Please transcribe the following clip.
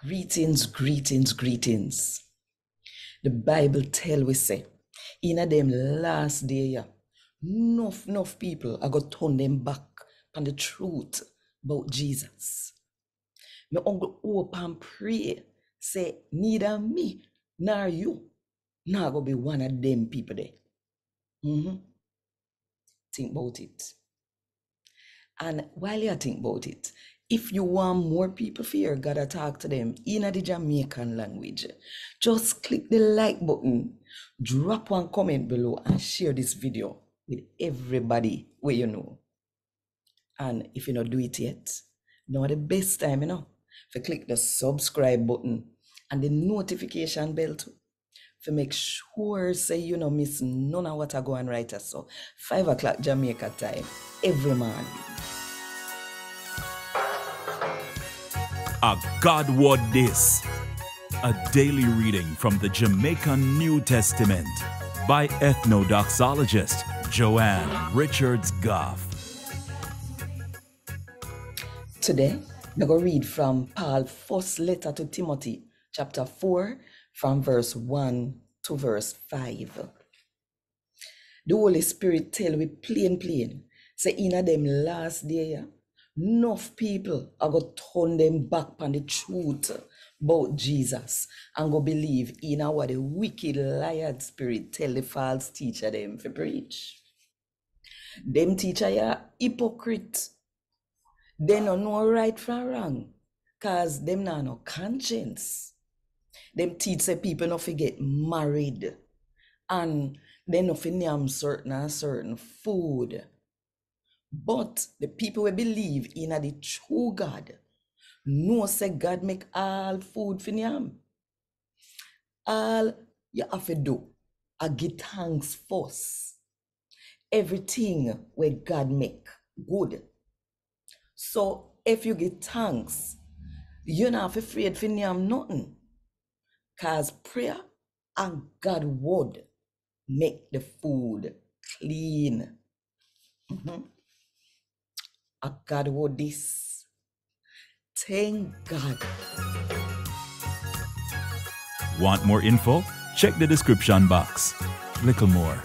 Greetings, greetings, greetings. The Bible tell we say, in a them last day, enough people are going to turn them back on the truth about Jesus. Me uncle hope and pray, say, neither me nor you, not going to be one of them people there. Think about it. And while you think about it, if you want more people for your God to talk to them in the Jamaican language, just click the like button, drop one comment below, and share this video with everybody where you know. And if you don't do it yet, now the best time, if you click the subscribe button and the notification bell too, to make sure say you don't miss none of what I go and write us. So 5 o'clock Jamaica time every morning. A God Word This, a daily reading from the Jamaican New Testament by Ethnodoxologist Joanne Richards Goffe. Today, we're going to read from Paul's first letter to Timothy, chapter 4, from verse 1 to verse 5. The Holy Spirit tell we plain, say in them last day, enough people are going to turn them back on the truth about Jesus and go believe in what the wicked liar spirit tell the false teacher them to preach. Them teacher are hypocrite. They don't know right from wrong because them not no conscience. Them teach say people not forget married and they not for name certain food. But the people who believe in the true God know say God make all food for them. All you have to do is give thanks first. Everything where God make good. So if you give thanks, you're not afraid for them nothing. Because prayer and God word make the food clean. A God word this. Thank God. Want more info? Check the description box. Little more.